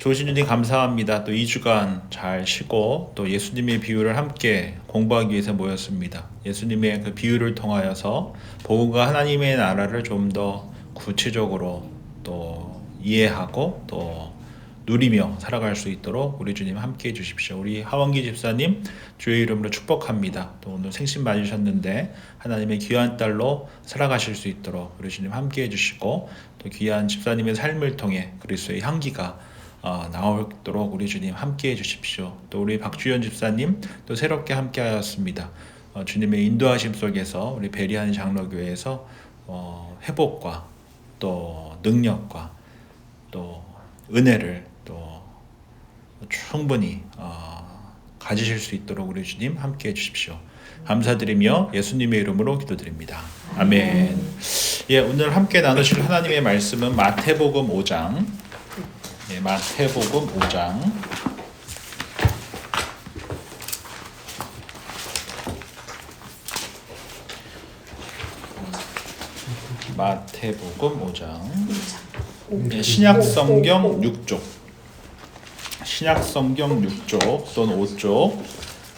좋으신 주님 감사합니다. 또 2주간 잘 쉬고 또 예수님의 비유를 함께 공부하기 위해서 모였습니다. 예수님의 그 비유를 통하여서 복음과 하나님의 나라를 좀 더 구체적으로 또 이해하고 또 누리며 살아갈 수 있도록 우리 주님 함께 해주십시오. 우리 하원기 집사님 주의 이름으로 축복합니다. 또 오늘 생신 맞으셨는데 하나님의 귀한 딸로 살아가실 수 있도록 우리 주님 함께 해주시고 또 귀한 집사님의 삶을 통해 그리스도의 향기가 나오도록 우리 주님 함께 해주십시오. 또 우리 박주연 집사님 또 새롭게 함께 하였습니다. 주님의 인도하심 속에서 우리 베리안 장로교회에서 회복과 또 능력과 또 은혜를 또 충분히 가지실 수 있도록 우리 주님 함께 해주십시오. 감사드리며 예수님의 이름으로 기도드립니다. 아멘. 예, 오늘 함께 나누실 하나님의 말씀은 마태복음 5장. 예, 마태복음 5장. 마태복음 5장. 예, 신약성경 6쪽. 신약성경 6쪽 또는 5쪽.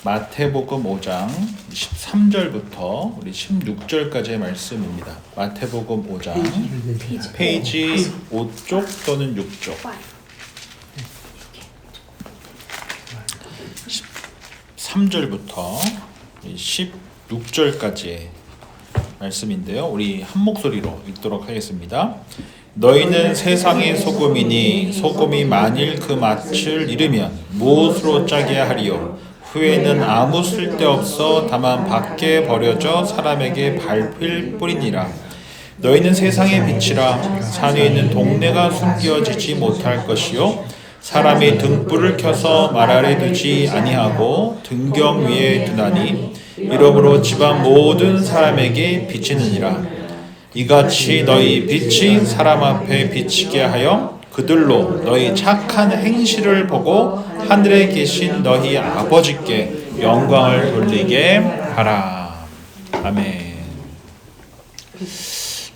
마태복음 5장 13절부터 우리 16절까지의 말씀입니다. 마태복음 5장 페이지 5쪽 또는 6쪽 13절부터 16절까지의 말씀인데요. 우리 한 목소리로 읽도록 하겠습니다. 너희는 세상의 소금이니 소금이 만일 그 맛을 잃으면 무엇으로 짜게 하리요? 후에는 아무 쓸데없어 다만 밖에 버려져 사람에게 밟힐 뿐이니라. 너희는 세상의 빛이라. 산 위에 있는 동네가 숨겨지지 못할 것이요 사람이 등불을 켜서 말 아래 두지 아니하고 등경 위에 두나니 이러므로 집안 모든 사람에게 비치느니라. 이같이 너희 빛이 사람 앞에 비치게 하여 그들로 너희 착한 행실을 보고 하늘에 계신 너희 아버지께 영광을 돌리게 하라. 아멘.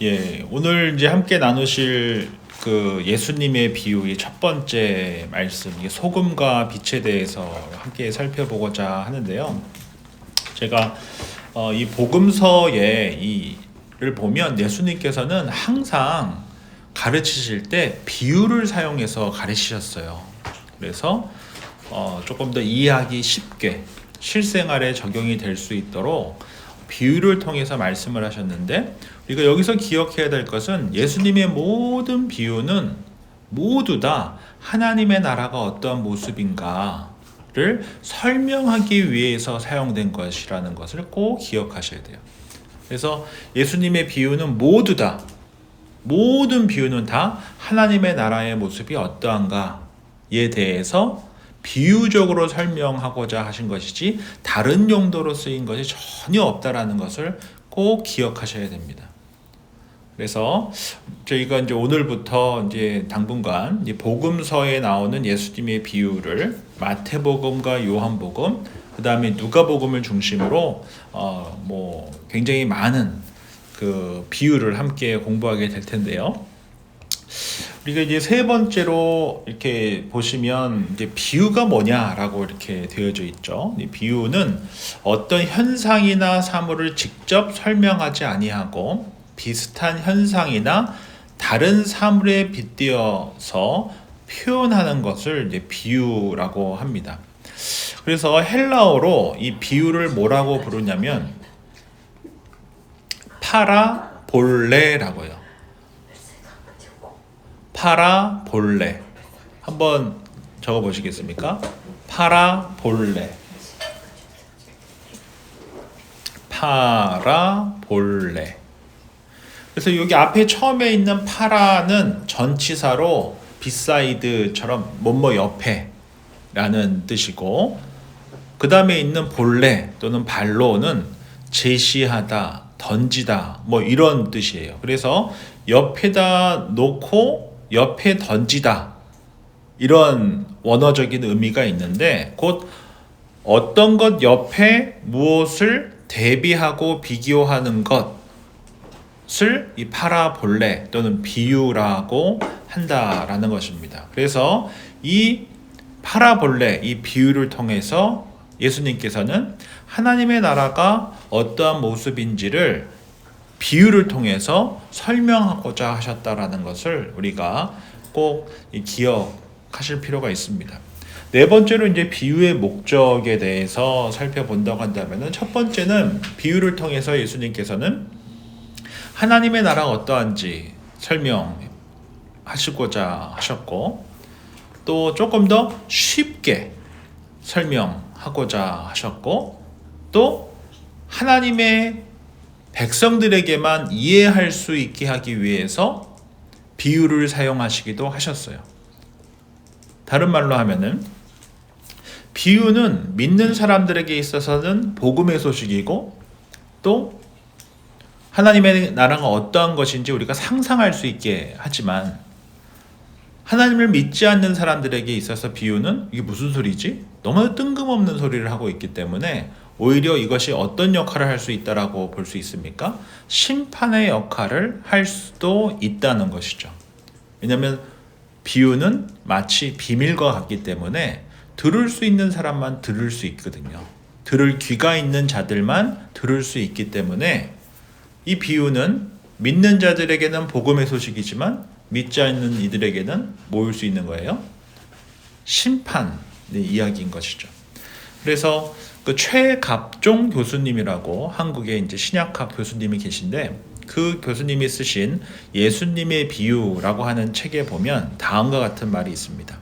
예, 오늘 이제 함께 나누실 그 예수님의 비유의 첫 번째 말씀, 소금과 빛에 대해서 함께 살펴보고자 하는데요. 제가 이 복음서에 이를 보면 예수님께서는 항상 가르치실 때 비유를 사용해서 가르치셨어요. 그래서 조금 더 이해하기 쉽게 실생활에 적용이 될 수 있도록 비유를 통해서 말씀을 하셨는데, 우리가 여기서 기억해야 될 것은 예수님의 모든 비유는 모두 다 하나님의 나라가 어떠한 모습인가를 설명하기 위해서 사용된 것이라는 것을 꼭 기억하셔야 돼요. 그래서 예수님의 비유는 모든 비유는 다 하나님의 나라의 모습이 어떠한가에 대해서 비유적으로 설명하고자 하신 것이지 다른 용도로 쓰인 것이 전혀 없다라는 것을 꼭 기억하셔야 됩니다. 그래서 저희가 이제 오늘부터 이제 당분간 이제 복음서에 나오는 예수님의 비유를 마태복음과 요한복음, 그 다음에 누가복음을 중심으로 굉장히 많은 그 비유를 함께 공부하게 될 텐데요. 우리가 이제 세 번째로 이렇게 보시면 이제 비유가 뭐냐라고 이렇게 되어져 있죠. 이 비유는 어떤 현상이나 사물을 직접 설명하지 아니하고 비슷한 현상이나 다른 사물에 빗대어서 표현하는 것을 이제 비유라고 합니다. 그래서 헬라어로 이 비유를 뭐라고 부르냐면 파라볼레라고요. 파라볼레. 한번 적어 보시겠습니까? 파라볼레. 파라볼레. 그래서 여기 앞에 처음에 있는 파라는 전치사로 비사이드처럼 뭐뭐 옆에 라는 뜻이고, 그 다음에 있는 볼레 또는 발로는 제시하다, 던지다 뭐 이런 뜻이에요. 그래서 옆에다 놓고 옆에 던지다 이런 원어적인 의미가 있는데, 곧 어떤 것 옆에 무엇을 대비하고 비교하는 것을 이 파라볼레 또는 비유라고 한다라는 것입니다. 그래서 이 파라볼레, 이 비유를 통해서 예수님께서는 하나님의 나라가 어떠한 모습인지를 비유를 통해서 설명하고자 하셨다라는 것을 우리가 꼭 기억하실 필요가 있습니다. 네 번째로 이제 비유의 목적에 대해서 살펴본다고 한다면은, 첫 번째는 비유를 통해서 예수님께서는 하나님의 나라가 어떠한지 설명하시고자 하셨고, 또 조금 더 쉽게 설명하고자 하셨고, 또 하나님의 백성들에게만 이해할 수 있게 하기 위해서 비유를 사용하시기도 하셨어요. 다른 말로 하면은, 비유는 믿는 사람들에게 있어서는 복음의 소식이고, 또 하나님의 나라가 어떠한 것인지 우리가 상상할 수 있게 하지만, 하나님을 믿지 않는 사람들에게 있어서 비유는 이게 무슨 소리지? 너무 뜬금없는 소리를 하고 있기 때문에 오히려 이것이 어떤 역할을 할 수 있다라고 볼 수 있습니까? 심판의 역할을 할 수도 있다는 것이죠. 왜냐하면 비유는 마치 비밀과 같기 때문에 들을 수 있는 사람만 들을 수 있거든요. 들을 귀가 있는 자들만 들을 수 있기 때문에 이 비유는 믿는 자들에게는 복음의 소식이지만 믿지 않는 이들에게는 모일 수 있는 거예요. 심판의 이야기인 것이죠. 그래서 그 최갑종 교수님이라고 한국에 이제 신약학 교수님이 계신데, 그 교수님이 쓰신 예수님의 비유라고 하는 책에 보면 다음과 같은 말이 있습니다.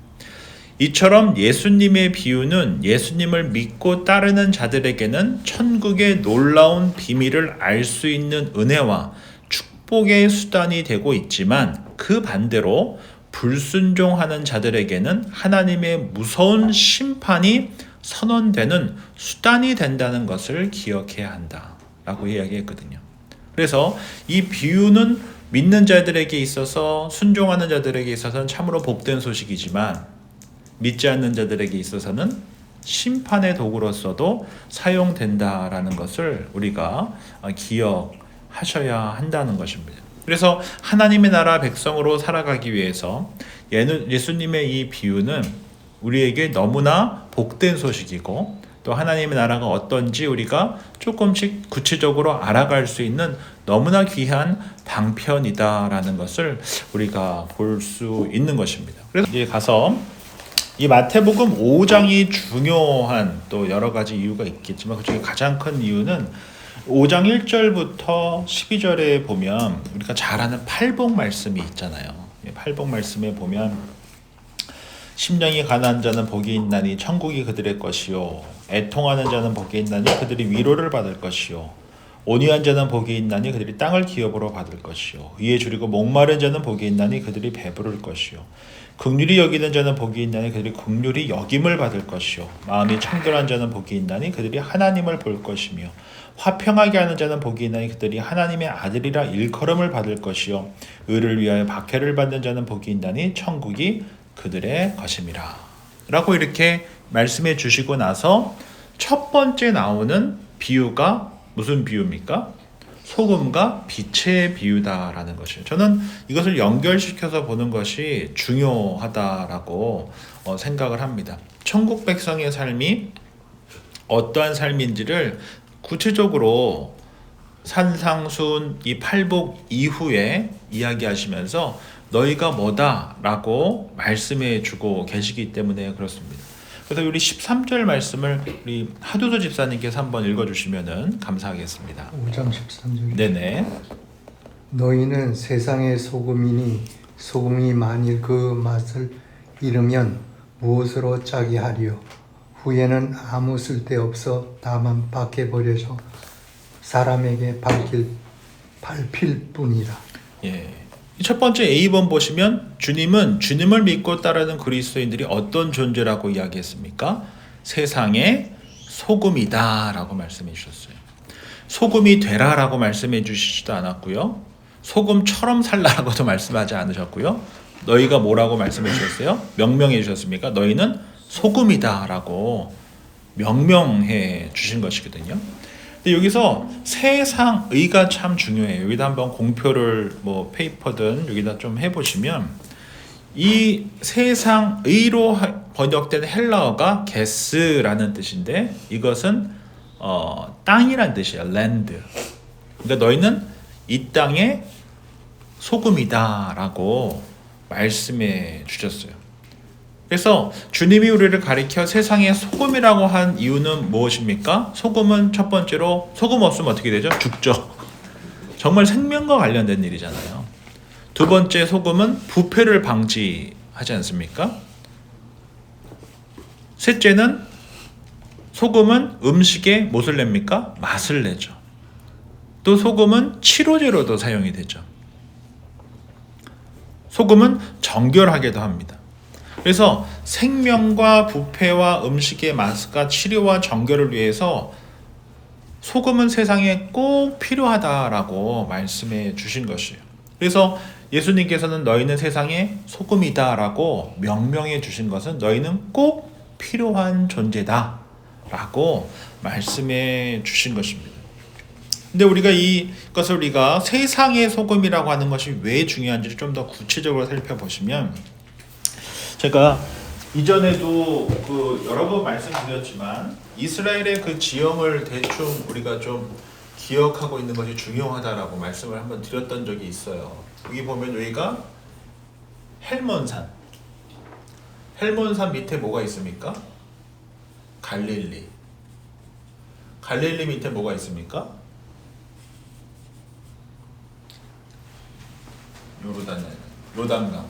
이처럼 예수님의 비유는 예수님을 믿고 따르는 자들에게는 천국의 놀라운 비밀을 알 수 있는 은혜와 축복의 수단이 되고 있지만, 그 반대로 불순종하는 자들에게는 하나님의 무서운 심판이 선언되는 수단이 된다는 것을 기억해야 한다라고 이야기했거든요. 그래서 이 비유는 믿는 자들에게 있어서, 순종하는 자들에게 있어서는 참으로 복된 소식이지만, 믿지 않는 자들에게 있어서는 심판의 도구로서도 사용된다라는 것을 우리가 기억하셔야 한다는 것입니다. 그래서 하나님의 나라 백성으로 살아가기 위해서 예수님의 이 비유는 우리에게 너무나 복된 소식이고, 또 하나님의 나라가 어떤지 우리가 조금씩 구체적으로 알아갈 수 있는 너무나 귀한 방편이다라는 것을 우리가 볼 수 있는 것입니다. 그래서 이제 가서 이 마태복음 5장이 중요한 또 여러 가지 이유가 있겠지만, 그중에 가장 큰 이유는 5장 1절부터 12절에 보면 우리가 잘 아는 팔복 말씀이 있잖아요. 팔복 말씀에 보면, 심령이 가난한 자는 복이 있나니 천국이 그들의 것이요, 애통하는 자는 복이 있나니 그들이 위로를 받을 것이요, 온유한 자는 복이 있나니 그들이 땅을 기업으로 받을 것이요, 의에 줄이고 목마른 자는 복이 있나니 그들이 배부를 것이요, 긍휼히 여기는 자는 복이 있나니 그들이 긍휼히 여김을 받을 것이요, 마음이 청결한 자는 복이 있나니 그들이 하나님을 볼 것이며, 화평하게 하는 자는 복이 있나니 그들이 하나님의 아들이라 일컬음을 받을 것이요, 의를 위하여 박해를 받는 자는 복이 있나니 천국이 그들의 것임이라 라고 이렇게 말씀해 주시고 나서, 첫 번째 나오는 비유가 무슨 비유입니까? 소금과 빛의 비유다라는 것이에요. 저는 이것을 연결시켜서 보는 것이 중요하다라고 생각을 합니다. 천국 백성의 삶이 어떠한 삶인지를 구체적으로 산상수훈 이 팔복 이후에 이야기하시면서 너희가 뭐다라고 말씀해 주고 계시기 때문에 그렇습니다. 그래서 우리 13절 말씀을 우리 하두도 집사님께서 한번 읽어주시면 감사하겠습니다. 5장 13절. 네네. 너희는 세상의 소금이니 소금이 만일 그 맛을 잃으면 무엇으로 짜게 하리요? 후에는 아무 쓸데없어 다만 밖에 버려져 사람에게 밟힐 뿐이라. 예. 첫 번째 A번 보시면, 주님은 주님을 믿고 따르는 그리스도인들이 어떤 존재라고 이야기했습니까? 세상의 소금이다 라고 말씀해 주셨어요. 소금이 되라 라고 말씀해 주시지도 않았고요, 소금처럼 살라라고도 말씀하지 않으셨고요, 너희가 뭐라고 말씀해 주셨어요? 명명해 주셨습니까? 너희는 소금이다 라고 명명해 주신 것이거든요. 근데 여기서 세상의가 참 중요해요. 여기다 한번 공표를 뭐 페이퍼든 여기다 좀 해보시면 이 세상의로 번역된 헬라어가 게스라는 뜻인데 이것은 땅이란 뜻이에요. 랜드. 그러니까 너희는 이 땅의 소금이다라고 말씀해 주셨어요. 그래서 주님이 우리를 가리켜 세상의 소금이라고 한 이유는 무엇입니까? 소금은 첫 번째로 소금 없으면 어떻게 되죠? 죽죠. 정말 생명과 관련된 일이잖아요. 두 번째 소금은 부패를 방지하지 않습니까? 셋째는 소금은 음식에 무엇을 냅니까? 맛을 내죠. 또 소금은 치료제로도 사용이 되죠. 소금은 정결하게도 합니다. 그래서 생명과 부패와 음식의 맛과 치료와 정결을 위해서 소금은 세상에 꼭 필요하다라고 말씀해 주신 것이에요. 그래서 예수님께서는 너희는 세상의 소금이다라고 명명해 주신 것은 너희는 꼭 필요한 존재다라고 말씀해 주신 것입니다. 근데 우리가 이것을 우리가 세상의 소금이라고 하는 것이 왜 중요한지 좀 더 구체적으로 살펴보시면 제가 이전에도 여러 번 말씀드렸지만 이스라엘의 그 지형을 대충 우리가 좀 기억하고 있는 것이 중요하다라고 말씀을 한번 드렸던 적이 있어요. 여기 보면 여기가 헬몬산. 헬몬산 밑에 뭐가 있습니까? 갈릴리. 갈릴리 밑에 뭐가 있습니까? 요단강.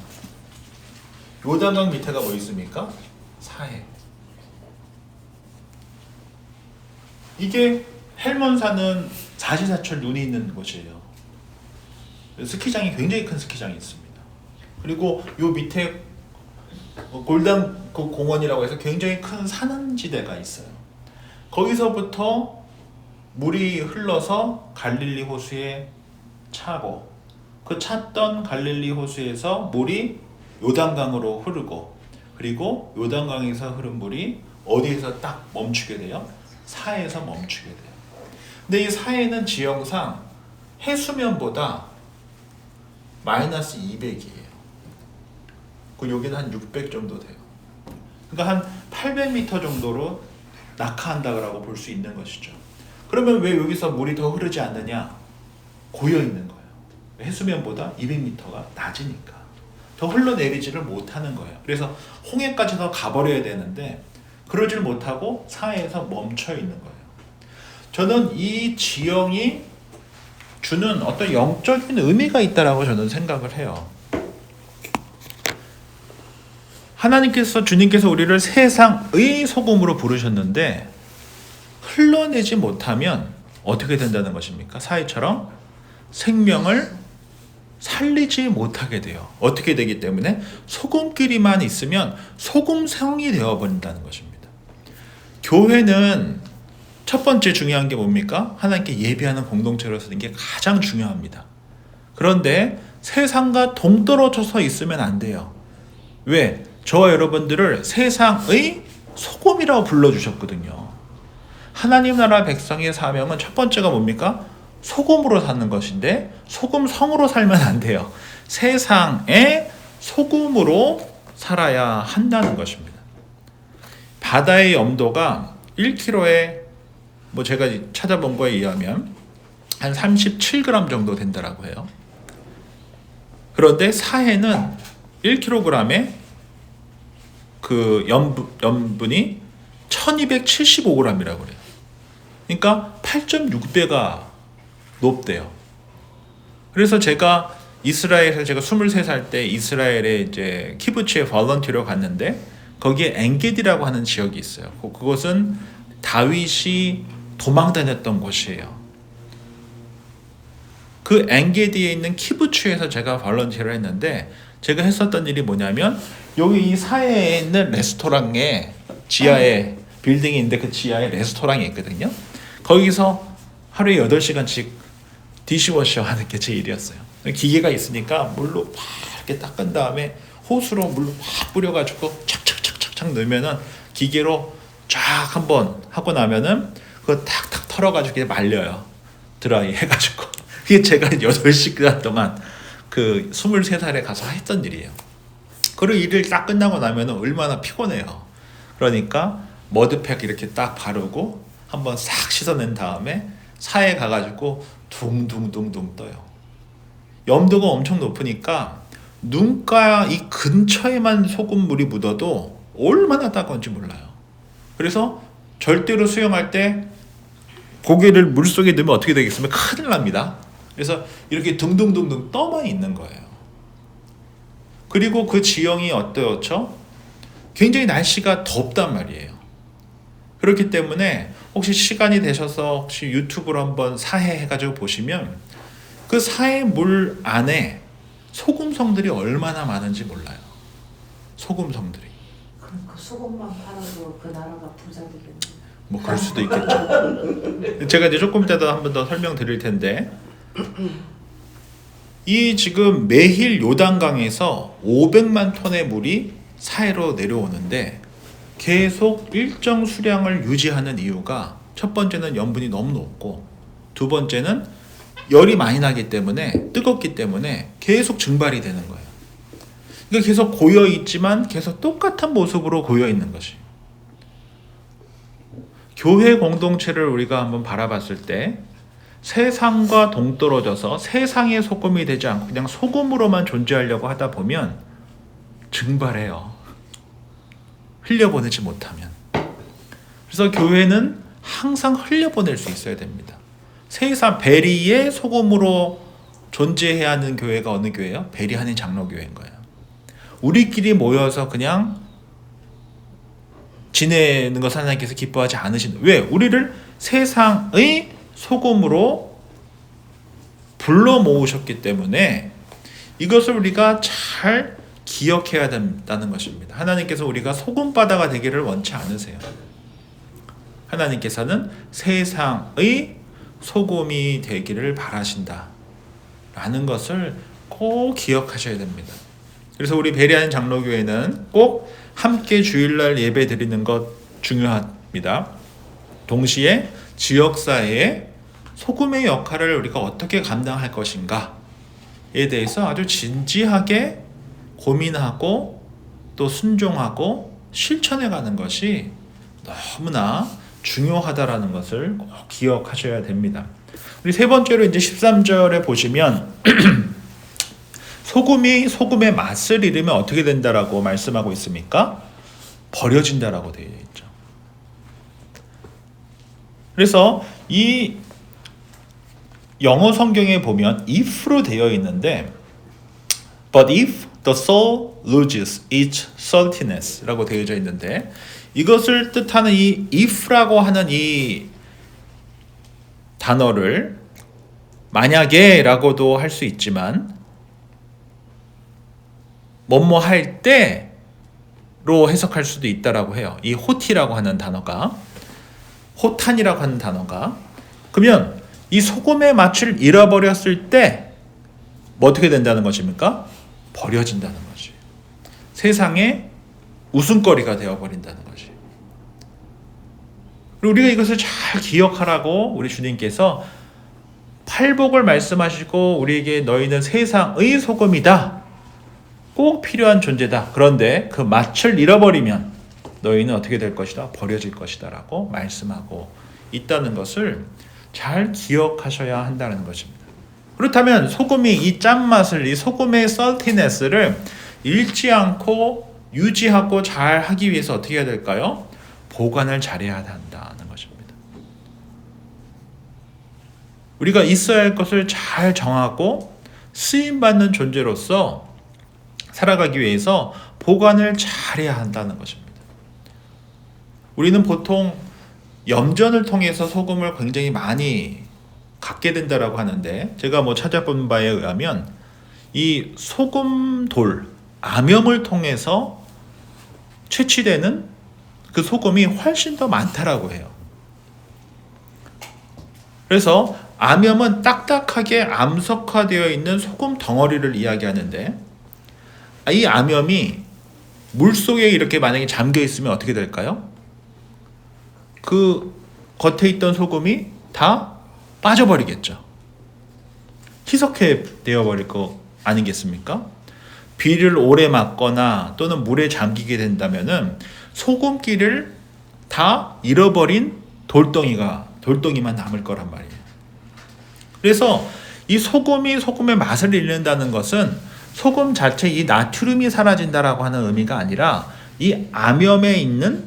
요단강 밑에가 뭐 있습니까? 사해. 이게 헬몬산은 사시사철 눈이 있는 곳이에요. 스키장이 굉장히 큰 스키장이 있습니다. 그리고 요 밑에 골단 공원이라고 해서 굉장히 큰 산지대가 있어요. 거기서부터 물이 흘러서 갈릴리 호수에 차고 그 찼던 갈릴리 호수에서 물이 요단강으로 흐르고 그리고 요단강에서 흐른 물이 어디에서 딱 멈추게 돼요? 사해에서 멈추게 돼요. 근데 이 사해는 지형상 해수면보다 마이너스 200이에요. 그 여기는 한 600 정도 돼요. 그러니까 한 800m 정도로 낙하한다고 볼 수 있는 것이죠. 그러면 왜 여기서 물이 더 흐르지 않느냐? 고여 있는 거예요. 해수면보다 200m가 낮으니까. 더 흘러내리지를 못하는 거예요. 그래서 홍해까지 더 가버려야 되는데 그러질 못하고 사해에서 멈춰 있는 거예요. 저는 이 지형이 주는 어떤 영적인 의미가 있다라고 저는 생각을 해요. 하나님께서 주님께서 우리를 세상의 소금으로 부르셨는데 흘러내지 못하면 어떻게 된다는 것입니까? 사해처럼 생명을 살리지 못하게 돼요. 어떻게 되기 때문에 소금끼리만 있으면 소금성이 되어버린다는 것입니다. 교회는 첫 번째 중요한 게 뭡니까? 하나님께 예배하는 공동체로 서는 게 가장 중요합니다. 그런데 세상과 동떨어져서 있으면 안 돼요. 왜? 저와 여러분들을 세상의 소금이라고 불러주셨거든요. 하나님 나라 백성의 사명은 첫 번째가 뭡니까? 소금으로 사는 것인데 소금성으로 살면 안 돼요. 세상의 소금으로 살아야 한다는 것입니다. 바다의 염도가 1kg에 뭐 제가 찾아본 거에 의하면 한 37g 정도 된다라고 해요. 그런데 사해는 1kg에 그 염분이 1275g이라고 그래요. 그러니까 8.6배가 높대요. 그래서 제가 이스라엘에서 제가 23살 때 이스라엘의 이제 키부츠에 볼런티어로 갔는데 거기에 엔게디라고 하는 지역이 있어요. 그곳은 다윗이 도망 다녔던 곳이에요. 그 엔게디에 있는 키부츠에서 제가 볼런티어를 했는데 제가 했었던 일이 뭐냐면 여기 이 사해에 있는 레스토랑에 지하에 빌딩이 있는데 그 지하에 레스토랑이 있거든요. 거기서 하루에 8시간씩 디시워셔 하는 게 제 일이었어요. 기계가 있으니까 물로 팍 이렇게 닦은 다음에 호수로 물로 팍 뿌려가지고 착착착착착 넣으면은 기계로 쫙 한번 하고 나면은 그거 탁탁 털어가지고 그냥 말려요. 드라이 해가지고. 그게 제가 8시간 동안 그 23살에 가서 했던 일이에요. 그리고 일을 딱 끝나고 나면 얼마나 피곤해요. 그러니까 머드팩 이렇게 딱 바르고 한번 싹 씻어낸 다음에 사에 가가지고 둥둥둥둥 떠요. 염도가 엄청 높으니까 눈가 이 근처에만 소금물이 묻어도 얼마나 따가운지 몰라요. 그래서 절대로 수영할 때 고개를 물속에 넣으면 어떻게 되겠습니까? 큰일 납니다. 그래서 이렇게 둥둥둥둥 떠만 있는 거예요. 그리고 그 지형이 어떻죠? 굉장히 날씨가 덥단 말이에요. 그렇기 때문에 혹시 시간이 되셔서 혹시 유튜브로 한번 사해 해가지고 보시면 그 사해 물 안에 소금성들이 얼마나 많은지 몰라요. 소금성들이. 그러니까 소금만 팔아도 그 나라가 부자 되겠네. 뭐 그럴 수도 있겠죠. 제가 이제 조금 이따 한 번 더 설명드릴 텐데 이 지금 매일 요단강에서 500만 톤의 물이 사해로 내려오는데 계속 일정 수량을 유지하는 이유가 첫 번째는 염분이 너무 높고 두 번째는 열이 많이 나기 때문에 뜨겁기 때문에 계속 증발이 되는 거예요. 그러니까 계속 고여 있지만 계속 똑같은 모습으로 고여 있는 것이. 교회 공동체를 우리가 한번 바라봤을 때 세상과 동떨어져서 세상의 소금이 되지 않고 그냥 소금으로만 존재하려고 하다 보면 증발해요. 흘려보내지 못하면. 그래서 교회는 항상 흘려보낼 수 있어야 됩니다. 세상 베리의 소금으로 존재해야 하는 교회가 어느 교회예요? 베리 한인 장로교회인 거예요. 우리끼리 모여서 그냥 지내는 것 하나님께서 기뻐하지 않으신. 왜? 우리를 세상의 소금으로 불러 모으셨기 때문에 이것을 우리가 잘 기억해야 된다는 것입니다. 하나님께서 우리가 소금바다가 되기를 원치 않으세요. 하나님께서는 세상의 소금이 되기를 바라신다 라는 것을 꼭 기억하셔야 됩니다. 그래서 우리 베리안 장로교회는 꼭 함께 주일날 예배 드리는 것 중요합니다. 동시에 지역사회에 소금의 역할을 우리가 어떻게 감당할 것인가에 대해서 아주 진지하게 고민하고 또 순종하고 실천해가는 것이 너무나 중요하다라는 것을 꼭 기억하셔야 됩니다. 우리 세 번째로 이제 13절에 보시면 소금이 소금의 맛을 잃으면 어떻게 된다라고 말씀하고 있습니까? 버려진다라고 되어 있죠. 그래서 이 영어 성경에 보면 if로 되어 있는데 but if the soul loses its saltiness라고 되어져 있는데 이것을 뜻하는 이 if라고 하는 이 단어를 만약에라고도 할 수 있지만 뭐뭐 할 때로 해석할 수도 있다라고 해요. 이 호티라고 하는 단어가 호탄이라고 하는 단어가 그러면 이 소금의 맛을 잃어버렸을 때 뭐 어떻게 된다는 것입니까? 버려진다는 거지. 세상에 웃음거리가 되어버린다는 거지. 그리고 우리가 이것을 잘 기억하라고 우리 주님께서 팔복을 말씀하시고 우리에게 너희는 세상의 소금이다. 꼭 필요한 존재다. 그런데 그 맛을 잃어버리면 너희는 어떻게 될 것이다? 버려질 것이다 라고 말씀하고 있다는 것을 잘 기억하셔야 한다는 것입니다. 그렇다면 소금이 이 짠맛을 이 소금의 saltiness를 잃지 않고 유지하고 잘 하기 위해서 어떻게 해야 될까요? 보관을 잘해야 한다는 것입니다. 우리가 있어야 할 것을 잘 정하고 쓰임받는 존재로서 살아가기 위해서 보관을 잘해야 한다는 것입니다. 우리는 보통 염전을 통해서 소금을 굉장히 많이 갖게 된다라고 하는데 제가 뭐 찾아본 바에 의하면 이 소금돌, 암염을 통해서 채취되는 그 소금이 훨씬 더 많다라고 해요. 그래서 암염은 딱딱하게 암석화되어 있는 소금 덩어리를 이야기하는데 이 암염이 물속에 이렇게 만약에 잠겨 있으면 어떻게 될까요? 그 겉에 있던 소금이 다 빠져버리겠죠. 희석해 되어버릴 거 아니겠습니까? 비를 오래 맞거나 또는 물에 잠기게 된다면은 소금기를 다 잃어버린 돌덩이만 남을 거란 말이에요. 그래서 이 소금의 맛을 잃는다는 것은 소금 자체 이 나트륨이 사라진다라고 하는 의미가 아니라 이 암염에 있는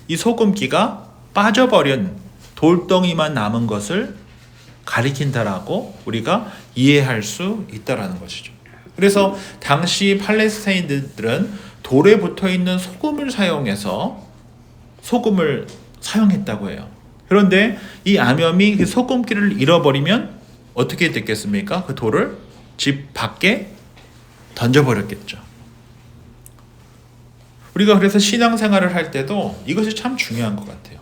이 소금기가 빠져버린 돌덩이만 남은 것을 가리킨다라고 우리가 이해할 수 있다라는 것이죠. 그래서 당시 팔레스타인들은 돌에 붙어 있는 소금을 사용해서 소금을 사용했다고 해요. 그런데 이 암염이 그 소금기를 잃어버리면 어떻게 됐겠습니까? 그 돌을 집 밖에 던져버렸겠죠. 우리가 그래서 신앙생활을 할 때도 이것이 참 중요한 것 같아요.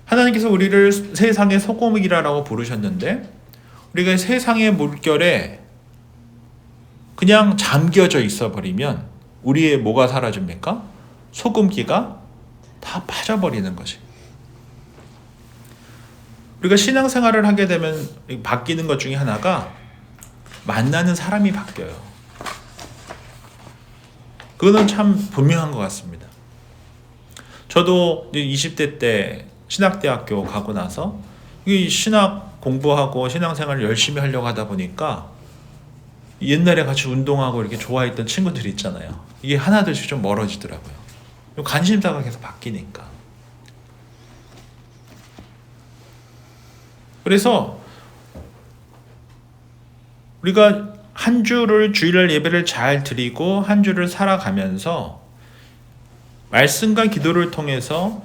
하나님께서 우리를 세상의 소금이라고 부르셨는데 우리가 세상의 물결에 그냥 잠겨져 있어 버리면 우리의 뭐가 사라집니까? 소금기가 다 빠져버리는 것이. 우리가 신앙생활을 하게 되면 바뀌는 것 중에 하나가 만나는 사람이 바뀌어요. 그거는 참 분명한 것 같습니다. 저도 20대 때 신학대학교 가고 나서 이 신학 공부하고 신앙생활을 열심히 하려고 하다 보니까 옛날에 같이 운동하고 이렇게 좋아했던 친구들 있잖아요. 이게 하나둘씩 좀 멀어지더라고요. 관심사가 계속 바뀌니까. 그래서 우리가 한 주를 주일날 예배를 잘 드리고 한 주를 살아가면서 말씀과 기도를 통해서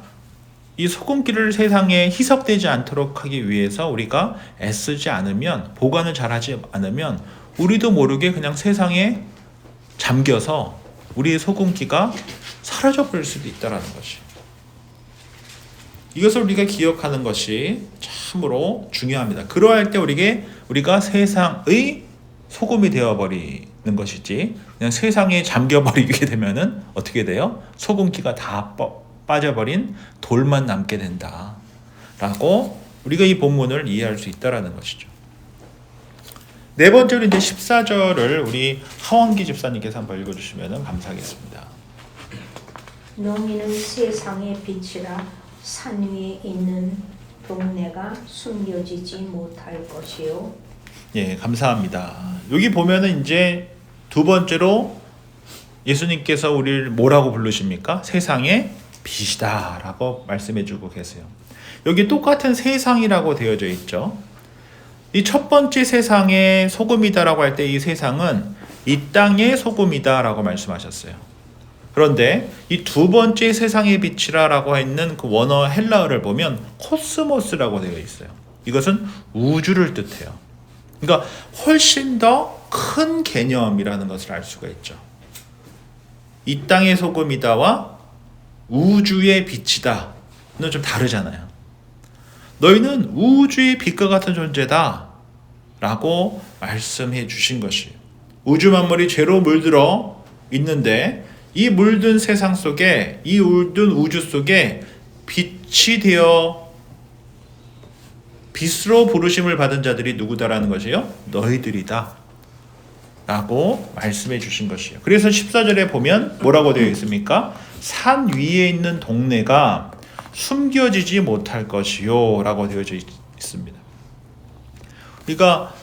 이 소금기를 세상에 희석되지 않도록 하기 위해서 우리가 애쓰지 않으면, 보관을 잘하지 않으면 우리도 모르게 그냥 세상에 잠겨서 우리의 소금기가 사라져 버릴 수도 있다는 것이. 이것을 우리가 기억하는 것이 참으로 중요합니다. 그러할 때 우리가 세상의 소금이 되어버리는 것이지, 그냥 세상에 잠겨버리게 되면은 어떻게 돼요? 소금기가 다 빠져버린 돌만 남게 된다라고 우리가 이 본문을 이해할 수 있다라는 것이죠. 네 번째로 이제 14절을 우리 하원기 집사님께서 한번 읽어주시면 감사하겠습니다. 너희는 세상의 빛이라 산 위에 있는 동네가 숨겨지지 못할 것이요. 예, 감사합니다. 여기 보면은 이제 두 번째로 예수님께서 우리를 뭐라고 부르십니까? 세상의 빛이다라고 말씀해주고 계세요. 여기 똑같은 세상이라고 되어져 있죠. 이 첫 번째 세상의 소금이다라고 할 때 이 세상은 이 땅의 소금이다라고 말씀하셨어요. 그런데 이 두 번째 세상의 빛이라고 있는 그 원어 헬라어를 보면 코스모스라고 되어 있어요. 이것은 우주를 뜻해요. 그러니까 훨씬 더 큰 개념이라는 것을 알 수가 있죠. 이 땅의 소금이다와 우주의 빛이다는 좀 다르잖아요. 너희는 우주의 빛과 같은 존재다 라고 말씀해 주신 것이에요. 우주 만물이 죄로 물들어 있는데 이 물든 세상 속에, 이 물든 우주 속에 빛이 되어 빛으로 부르심을 받은 자들이 누구다라는 것이요? 너희들이다 라고 말씀해 주신 것이에요. 그래서 14절에 보면 뭐라고 되어 있습니까? 산 위에 있는 동네가 숨겨지지 못할 것이요 라고 되어져 있습니다. 우리가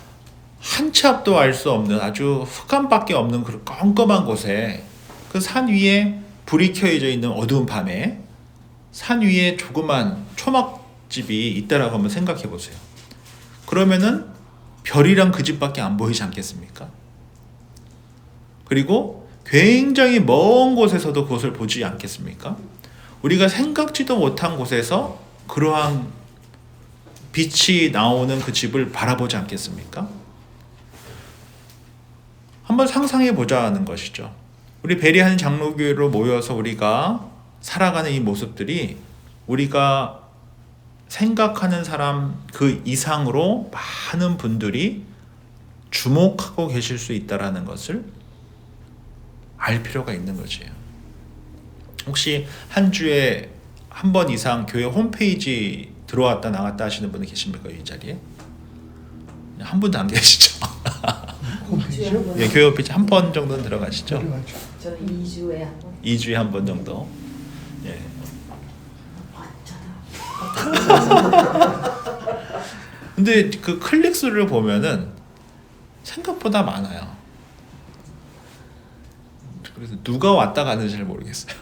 한 치 앞도 알 수 없는 아주 흑암밖에 없는 그 껌껌한 곳에 그 산 위에 불이 켜져 있는 어두운 밤에 산 위에 조그만 초막집이 있다라고 한번 생각해 보세요. 그러면은 별이랑 그 집밖에 안 보이지 않겠습니까? 그리고 굉장히 먼 곳에서도 그것을 보지 않겠습니까? 우리가 생각지도 못한 곳에서 그러한 빛이 나오는 그 집을 바라보지 않겠습니까? 한번 상상해 보자는 것이죠. 우리 베리한 장로교회로 모여서 우리가 살아가는 이 모습들이 우리가 생각하는 사람 그 이상으로 많은 분들이 주목하고 계실 수 있다는 것을 알 필요가 있는 것이에요. 혹시 한 주에 한 번 이상 교회 홈페이지 들어왔다 나갔다 하시는 분이 계십니까 이 자리에? 한 분도 안 계시죠? 홈페이지요? 예, 교회 홈페이지 한 번 정도는 들어가시죠? 들어가죠. 저는 2주에 한 번. 2주에 한 번 정도. 예. 왔잖아. 근데 그 클릭 수를 보면은 생각보다 많아요. 그래서 누가 왔다 가는지 잘 모르겠어요.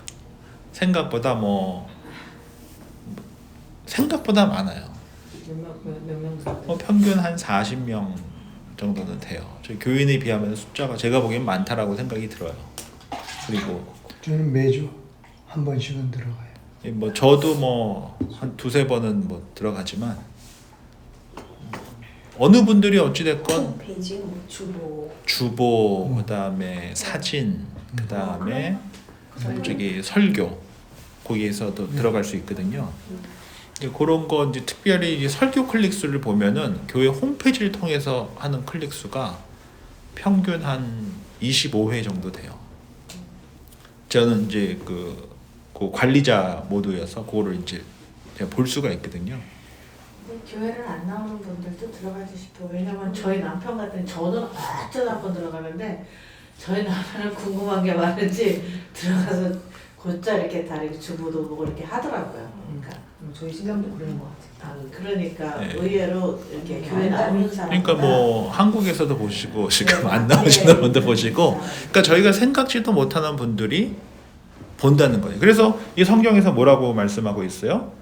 생각보다 생각보다 많아요. 몇명 평균 한 40명 정도는 돼요. 저희 교인에 비하면 숫자가 제가 보기엔 많다라고 생각이 들어요. 그리고 저는 매주 한 번씩은 들어가요. 저도 한 두세 번은 들어가지만 어느 분들이 어찌 됐건 홈페이지 주보 그다음에 사진 그다음에 저기 설교 거기에서도 들어갈 수 있거든요. 그런 거 이제 특별히 이제 설교 클릭 수를 보면은 교회 홈페이지를 통해서 하는 클릭 수가 평균 한 25회 정도 돼요. 저는 이제 그 관리자 모드여서 그거를 이제 제가 볼 수가 있거든요. 교회를 안 나오는 분들도 들어가지 싶어요. 왜냐면 저희 남편 같은 저는 어쩌다 한번 들어가는데 저희 남편은 궁금한 게 많은지 들어가서 곧잘 이렇게 다리고 주부도 보고 이렇게 하더라고요. 그러니까 저희 신랑도 그러는 것 같아요. 그러니까 네. 의외로 이렇게 교회 나오는 사람 그러니까 한국에서도 보시고 지금 안 나오시는 분들 보시고 그러니까 저희가 생각지도 못하는 분들이 본다는 거예요. 그래서 이 성경에서 뭐라고 말씀하고 있어요?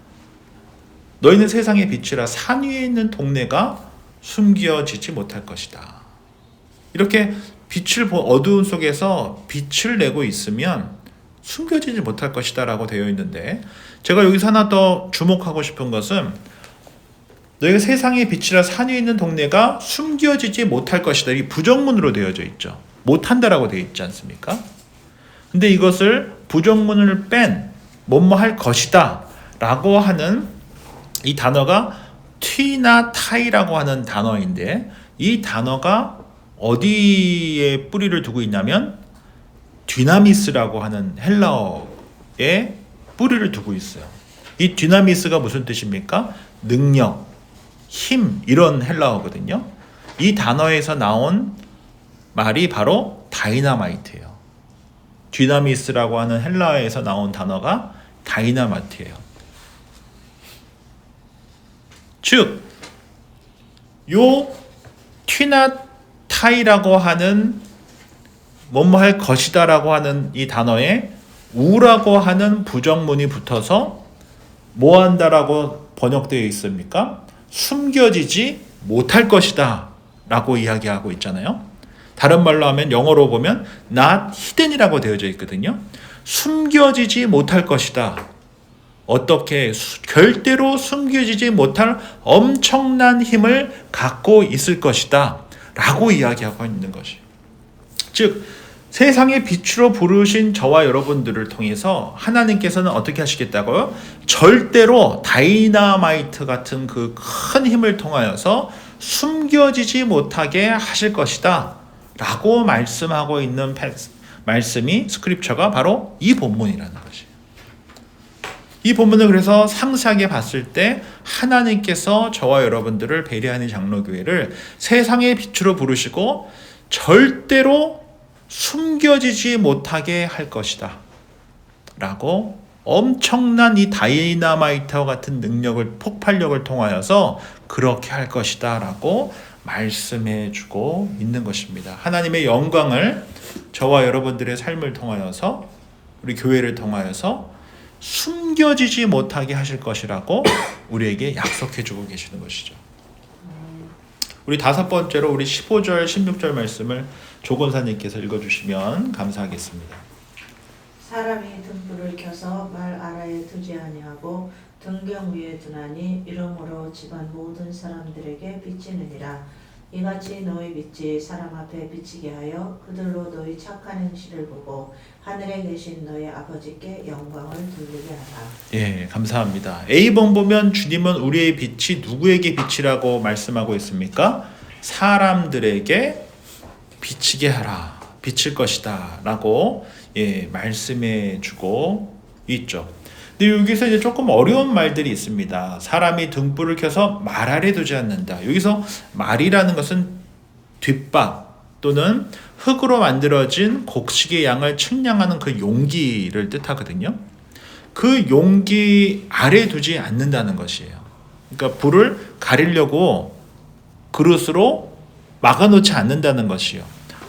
너희는 세상의 빛이라 산 위에 있는 동네가 숨겨지지 못할 것이다. 이렇게 어두운 속에서 빛을 내고 있으면 숨겨지지 못할 것이다 라고 되어 있는데 제가 여기서 하나 더 주목하고 싶은 것은 너희가 세상의 빛이라 산 위에 있는 동네가 숨겨지지 못할 것이다. 이 부정문으로 되어져 있죠. 못한다라고 되어 있지 않습니까? 근데 이것을 부정문을 뺀 뭐뭐 할 것이다 라고 하는 이 단어가 튀나 타이라고 하는 단어인데 이 단어가 어디에 뿌리를 두고 있냐면 디나미스라고 하는 헬라어에 뿌리를 두고 있어요. 이 디나미스가 무슨 뜻입니까? 능력, 힘 이런 헬라어거든요. 이 단어에서 나온 말이 바로 다이나마이트예요. 디나미스라고 하는 헬라어에서 나온 단어가 다이나마이트예요. 즉, 요 튀나 타이라고 하는 뭐뭐 할 것이다라고 하는 이 단어에 우라고 하는 부정문이 붙어서 뭐 한다라고 번역되어 있습니까? 숨겨지지 못할 것이다 라고 이야기하고 있잖아요. 다른 말로 하면 영어로 보면 not hidden이라고 되어져 있거든요. 숨겨지지 못할 것이다. 어떻게 절대로 숨겨지지 못할 엄청난 힘을 갖고 있을 것이다 라고 이야기하고 있는 것이. 즉 세상의 빛으로 부르신 저와 여러분들을 통해서 하나님께서는 어떻게 하시겠다고요? 절대로 다이나마이트 같은 그 큰 힘을 통하여서 숨겨지지 못하게 하실 것이다 라고 말씀하고 있는 말씀이 스크립처가 바로 이 본문이라는 것이에요. 이 본문을 그래서 상세하게 봤을 때 하나님께서 저와 여러분들을 베레아니 장로교회를 세상의 빛으로 부르시고 절대로 숨겨지지 못하게 할 것이다 라고 엄청난 이 다이나마이트와 같은 능력을 폭발력을 통하여서 그렇게 할 것이다 라고 말씀해 주고 있는 것입니다. 하나님의 영광을 저와 여러분들의 삶을 통하여서 우리 교회를 통하여서 숨겨지지 못하게 하실 것이라고 우리에게 약속해 주고 계시는 것이죠. 우리 다섯 번째로 우리 15절 16절 말씀을 조건사님께서 읽어주시면 감사하겠습니다. 사람이 등불을 켜서 말 아래에 두지 아니하고 등경 위에 두나니 이러므로 집안 모든 사람들에게 비치느니라. 이같이 너희 빛이 사람 앞에 비치게 하여 그들로 너희 착한 행실을 보고 하늘에 계신 너희 아버지께 영광을 돌리게 하라. 예, 감사합니다. A번 보면 주님은 우리의 빛이 누구에게 빛이라고 말씀하고 있습니까? 사람들에게 비치게 하라. 비칠 것이다 라고 말씀해 주고 있죠. 근데 여기서 이제 조금 어려운 말들이 있습니다. 사람이 등불을 켜서 말 아래 두지 않는다. 여기서 말이라는 것은 뒷밥 또는 흙으로 만들어진 곡식의 양을 측량하는 그 용기를 뜻하거든요. 그 용기 아래 두지 않는다는 것이에요. 그러니까 불을 가리려고 그릇으로 막아놓지 않는다는 것이요.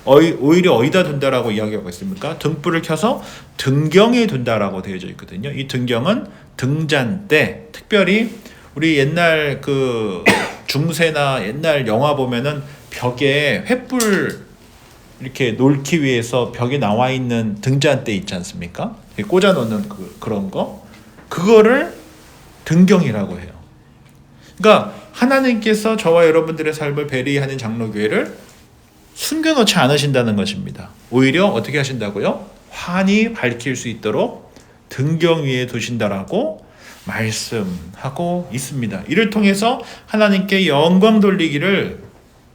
오히려 어디다 둔다라고 이야기하고 있습니까? 등불을 켜서 등경에 둔다라고 되어져 있거든요. 이 등경은 등잔대, 특별히 우리 옛날 그 중세나 옛날 영화 보면은 벽에 횃불 이렇게 놓기 위해서 벽에 나와 있는 등잔대 있지 않습니까? 꽂아 놓는 그런 거, 그거를 등경이라고 해요. 그러니까 하나님께서 저와 여러분들의 삶을 배리하는 장로교회를 숨겨놓지 않으신다는 것입니다. 오히려 어떻게 하신다고요? 환히 밝힐 수 있도록 등경 위에 두신다라고 말씀하고 있습니다. 이를 통해서 하나님께 영광 돌리기를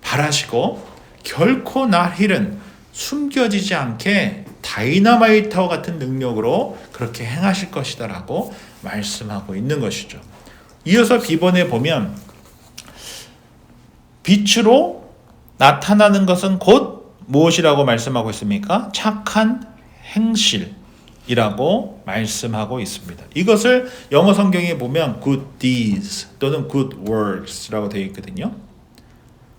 바라시고 결코 나힐은 숨겨지지 않게 다이너마이트와 같은 능력으로 그렇게 행하실 것이다 라고 말씀하고 있는 것이죠. 이어서 B번에 보면 빛으로 나타나는 것은 곧 무엇이라고 말씀하고 있습니까? 착한 행실이라고 말씀하고 있습니다. 이것을 영어 성경에 보면 good deeds 또는 good works라고 되어 있거든요.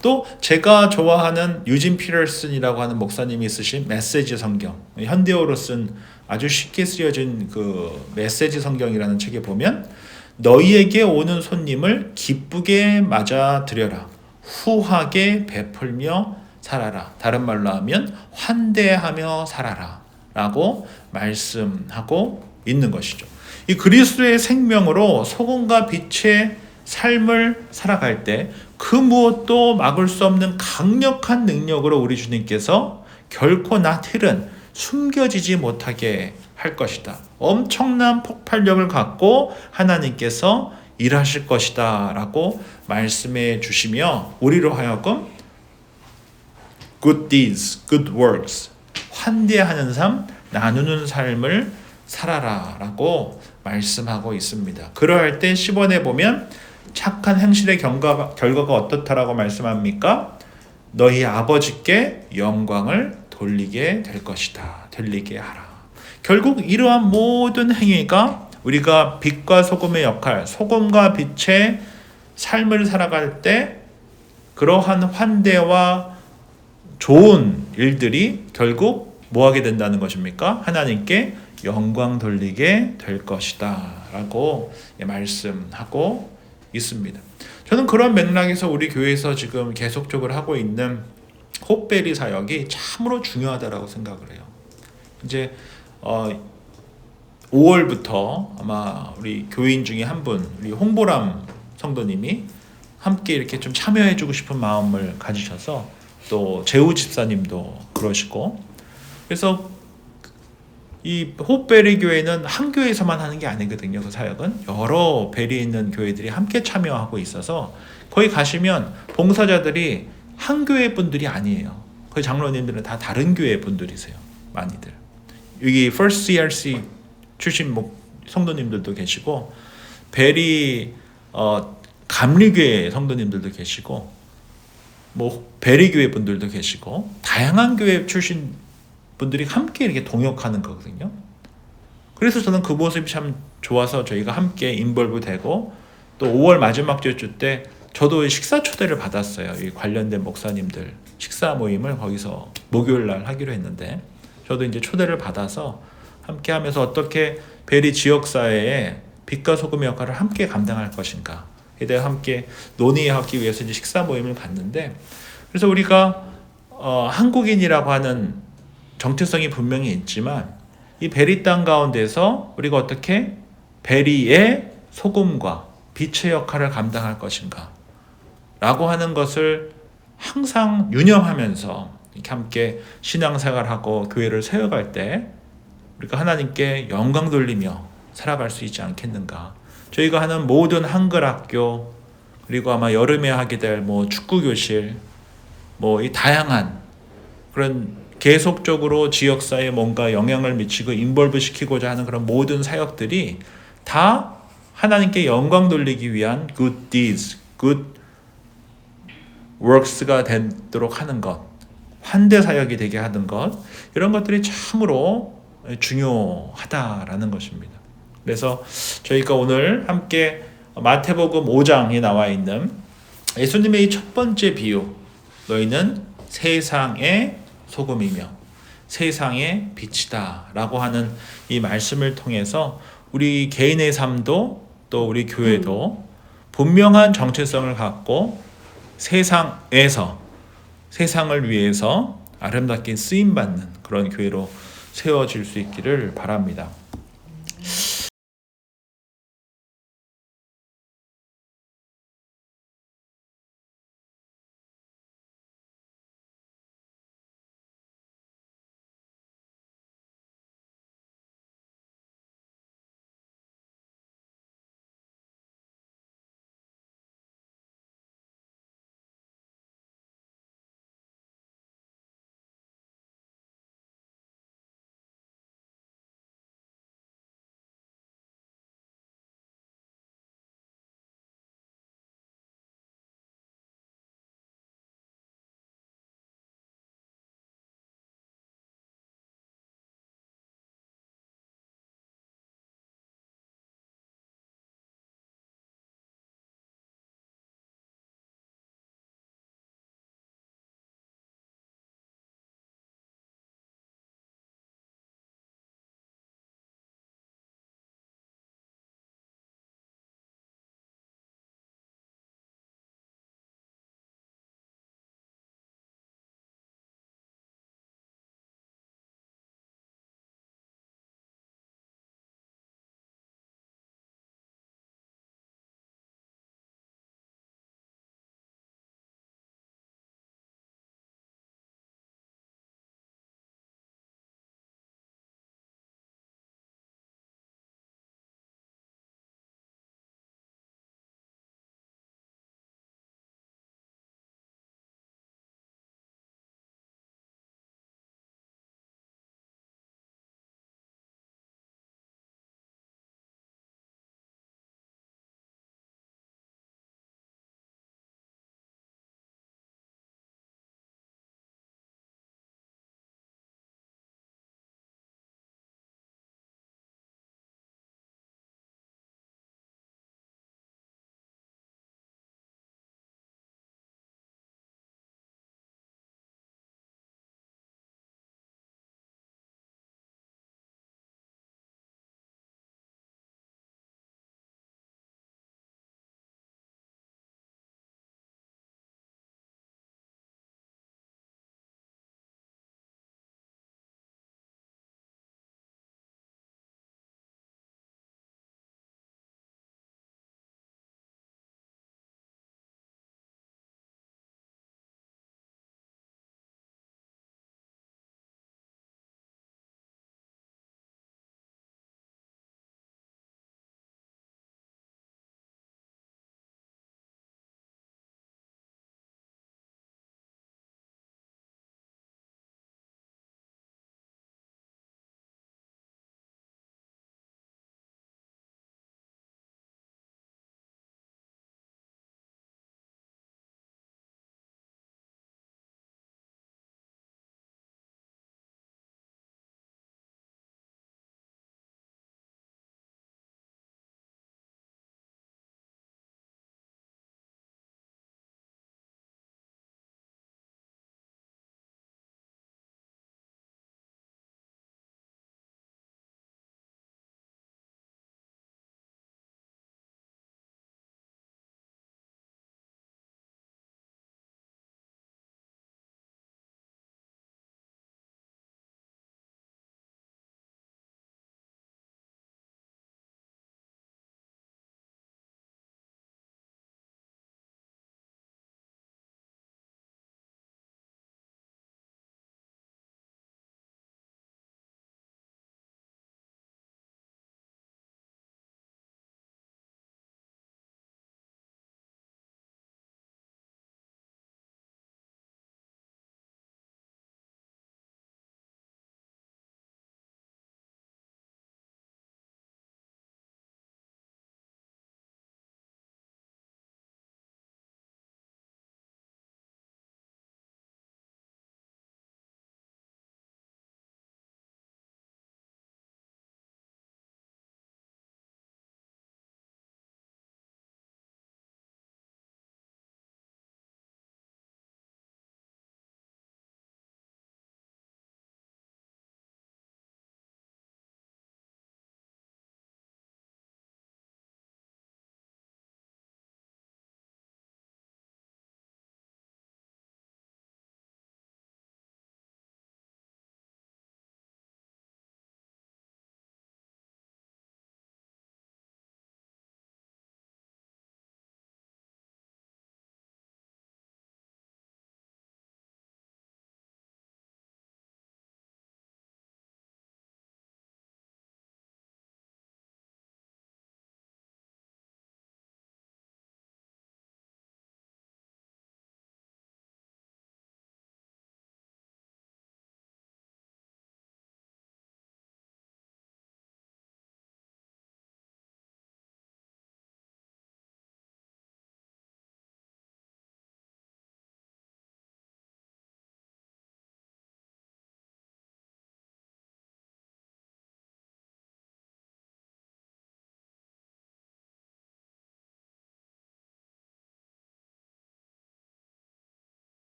또 제가 좋아하는 유진 피터슨이라고 하는 목사님이 쓰신 메시지 성경, 현대어로 쓴 아주 쉽게 쓰여진 그 메시지 성경이라는 책에 보면 너희에게 오는 손님을 기쁘게 맞아들여라. 후하게 베풀며 살아라. 다른 말로 하면 환대하며 살아라 라고 말씀하고 있는 것이죠. 이 그리스도의 생명으로 소금과 빛의 삶을 살아갈 때 그 무엇도 막을 수 없는 강력한 능력으로 우리 주님께서 결코 나힐은 숨겨지지 못하게 할 것이다. 엄청난 폭발력을 갖고 하나님께서 일하실 것이다 라고 말씀해 주시며 우리로 하여금 good deeds, good works, 환대하는 삶, 나누는 삶을 살아라 라고 말씀하고 있습니다. 그러할 때 10원에 보면 착한 행실의 결과가 어떻다라고 말씀합니까? 너희 아버지께 영광을 돌리게 될 것이다. 돌리게 하라. 결국 이러한 모든 행위가 우리가 빛과 소금의 역할, 소금과 빛의 삶을 살아갈 때 그러한 환대와 좋은 일들이 결국 뭐 하게 된다는 것입니까? 하나님께 영광 돌리게 될 것이다 라고 말씀하고 있습니다. 저는 그런 맥락에서 우리 교회에서 지금 계속적으로 하고 있는 홉베리 사역이 참으로 중요하다라고 생각을 해요. 이제 5월부터 아마 우리 교인 중에 한 분, 우리 홍보람 성도님이 함께 이렇게 좀 참여해주고 싶은 마음을 가지셔서 또 재우 집사님도 그러시고, 그래서 이 홉베리 교회는 한 교회에서만 하는 게 아니거든요. 그 사역은 여러 베리에 있는 교회들이 함께 참여하고 있어서 거기 가시면 봉사자들이 한 교회 분들이 아니에요. 거기 장로님들은 다 다른 교회 분들이세요. 많이들. 여기 First CRC 출신 성도님들도 계시고 베리 감리교회 성도님들도 계시고 뭐 베리교회 분들도 계시고 다양한 교회 출신 분들이 함께 이렇게 동역하는 거거든요. 그래서 저는 그 모습이 참 좋아서 저희가 함께 인볼브 되고 또 5월 마지막 주 때 저도 식사 초대를 받았어요. 이 관련된 목사님들 식사 모임을 거기서 목요일 날 하기로 했는데 저도 이제 초대를 받아서 함께 하면서 어떻게 베리 지역사회에 빛과 소금의 역할을 함께 감당할 것인가 에 대해 함께 논의하기 위해서 이제 식사 모임을 갖는데, 그래서 우리가 한국인이라고 하는 정체성이 분명히 있지만 이 베리 땅 가운데서 우리가 어떻게 베리의 소금과 빛의 역할을 감당할 것인가 라고 하는 것을 항상 유념하면서 이렇게 함께 신앙생활하고 교회를 세워갈 때 우리가 하나님께 영광 돌리며 살아갈 수 있지 않겠는가. 저희가 하는 모든 한글학교, 그리고 아마 여름에 하게 될 뭐 축구교실, 뭐 이 다양한 그런 계속적으로 지역사회에 뭔가 영향을 미치고 인볼브 시키고자 하는 그런 모든 사역들이 다 하나님께 영광 돌리기 위한 good deeds, good works가 되도록 하는 것, 환대 사역이 되게 하는 것, 이런 것들이 참으로 중요하다라는 것입니다. 그래서 저희가 오늘 함께 마태복음 5장에 나와 있는 예수님의 이 첫 번째 비유, 너희는 세상의 소금이며 세상의 빛이다 라고 하는 이 말씀을 통해서 우리 개인의 삶도 또 우리 교회도 분명한 정체성을 갖고 세상에서 세상을 위해서 아름답게 쓰임받는 그런 교회로 세워질 수 있기를 바랍니다.